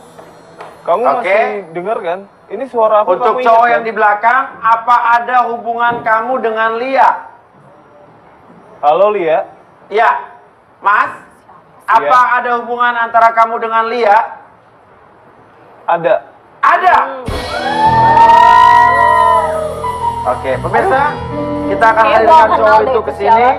Kamu masih denger kan? Ini suara aku. Untuk cowok yang di belakang, apa ada hubungan kamu dengan Lia? Halo Lia. Iya, Mas. Apa ada hubungan antara kamu dengan Lia? Ada. Ada. Oke, pemirsa, kita akan hadirkan cowok itu ke sini.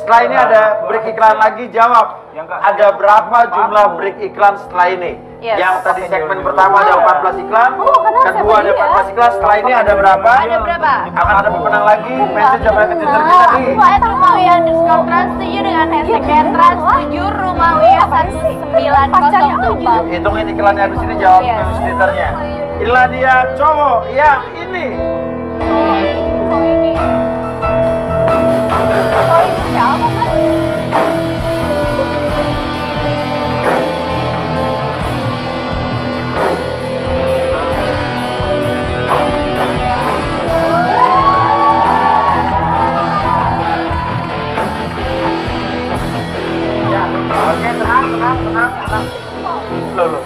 Setelah ini ada break iklan lagi, jawab. Ada berapa jumlah break iklan setelah ini? Yang tadi segmen pertama ada 14 iklan, kedua ada 14 iklan, setelah ini ada berapa? Ada berapa? Akan ada pemenang lagi, message coba ke Twitter kita nih. Rumawi_trans7 dengan hashtag trans7 Rumawi1907. Hitungin iklannya habis ini, jawab ke Twitternya. Inilah dia cowok yang ini. Siapa kan? Oke, tenang. Loh.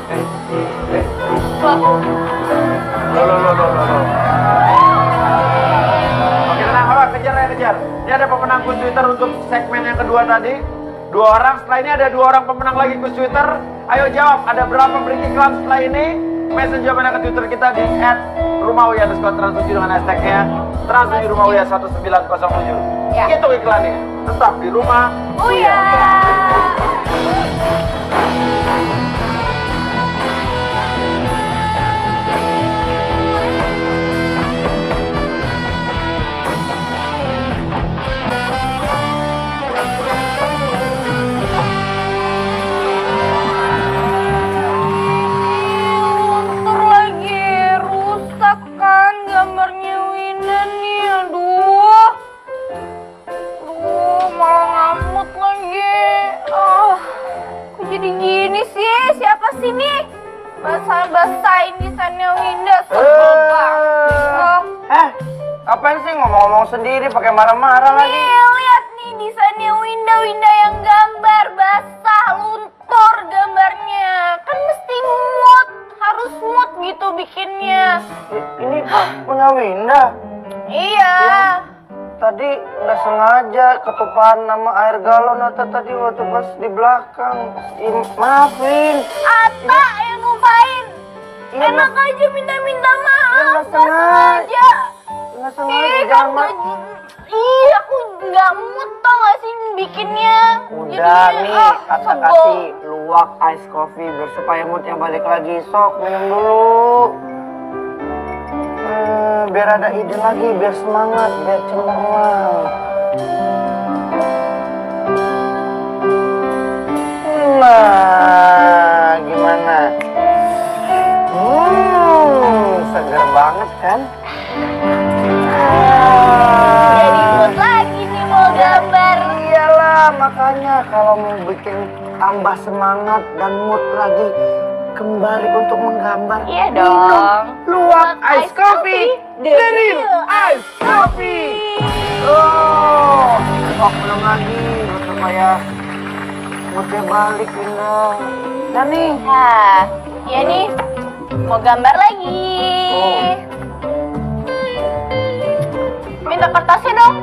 Oke, tenang, apa? Kejar. Ini ada pemenang quiz Twitter untuk segmen yang kedua tadi. 2 orang, setelah ini ada 2 orang pemenang lagi quiz Twitter. Ayo jawab, ada berapa break iklan setelah ini? Message jawabannya ke Twitter kita di @rumawi_trans7 dengan hashtagnya trans7 Rumawi1907. Itu iklannya. Tetap di rumah. Oh ya. Sini basah-basahin desainnya Winda, sebel banget. Apaan sih ngomong-ngomong sendiri pakai marah-marah lagi? Nih, lihat nih desainnya Winda yang gambar basah, luntur gambarnya. Kan mesti harus mood gitu bikinnya. Ini punya Winda? Iya. Tadi nggak sengaja ketupahan nama air galon atau tadi waktu pas di belakang. Maafin. Ata yang numpain. Enak aja minta maaf. Nggak sengaja. Jangan Iya, aku nggak mood tau gak sih bikinnya. Udah nih, Ata kasih luwak ice coffee biar supaya moodnya balik lagi. Sok minum dulu. Biar ada ide lagi, biar semangat, biar cemerlang. Nah, gimana? Seger banget kan? Jadi mood lagi nih mau gambar. Iyalah, makanya kalau mau bikin tambah semangat dan mood lagi kembali untuk menggambar. Iya dong. Luwak ice coffee dari ice coffee. Oh, belum lagi supaya moodnya balik Winda. Dan nih. Nah, iya nih. Mau gambar lagi. Minta kertasnya dong.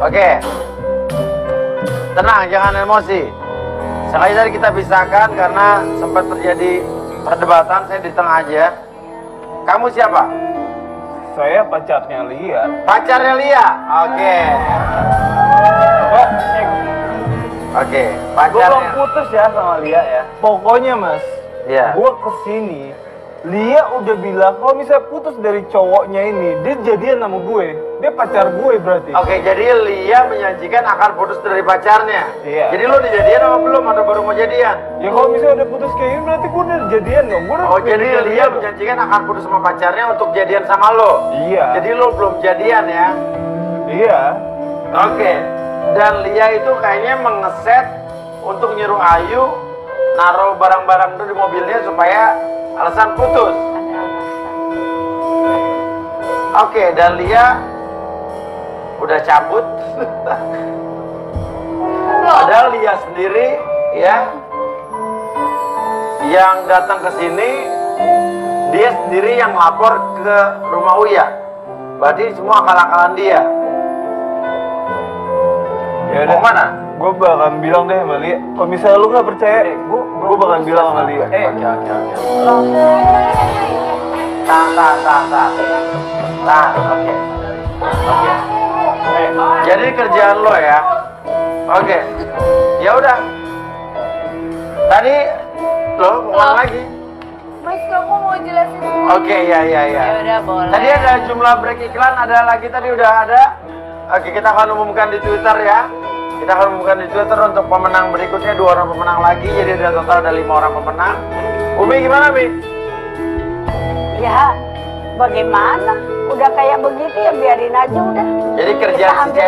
Oke. Tenang, jangan emosi. Sekali tadi kita pisahkan karena sempat terjadi perdebatan, saya di tengah aja. Kamu siapa? Saya pacarnya Lia. Pacarnya Lia? Oke. Oke, Gue belum pacarnya. putus ya sama Lia ya. Pokoknya mas, Iya. gue kesini, Lia udah bilang kalau misalnya putus dari cowoknya ini, dia jadian sama gue. Dia pacar gue berarti. Oke, jadi Lia menjanjikan akan putus dari pacarnya. Iya. Jadi lo udah jadian apa belum atau baru mau jadian? Ya kalau misalnya udah putus kayak gini berarti gue udah jadian dong. Gue udah Oh, jadi jadian Lia dong. menjanjikan akan putus sama pacarnya untuk jadian sama lo. Iya. Jadi lo belum jadian ya? Iya. Oke. Dan Lia itu kayaknya mengeset untuk nyuruh Ayu naruh barang-barang itu di mobilnya supaya alasan putus. Oke, dan Lia udah cabut. Padahal Lia sendiri ya yang datang ke sini dia sendiri yang lapor ke rumah Uya. Berarti semua akal-akalan dia. Ya Mau udah. mana? Gue bakalan bilang deh sama Lia. Kalau misalnya lu nggak percaya, gue bakalan bilang sama Lia. Oke. Oke. Jadi kerjaan lo ya. Oke. Ya udah. Tadi lo ulang lagi. Mas, kamu mau jelasin? Oke, ya. Ya udah, boleh. Tadi ada jumlah break iklan, ada lagi tadi udah ada. Oke, kita akan umumkan di Twitter ya. Kita akan umumkan di Twitter untuk pemenang berikutnya, 2 orang pemenang lagi. Jadi ada total ada 5 orang pemenang. Umi gimana, Mi? Ya, bagaimana? Udah kayak begitu ya biarin aja udah. Jadi Kita kerjaan si ambil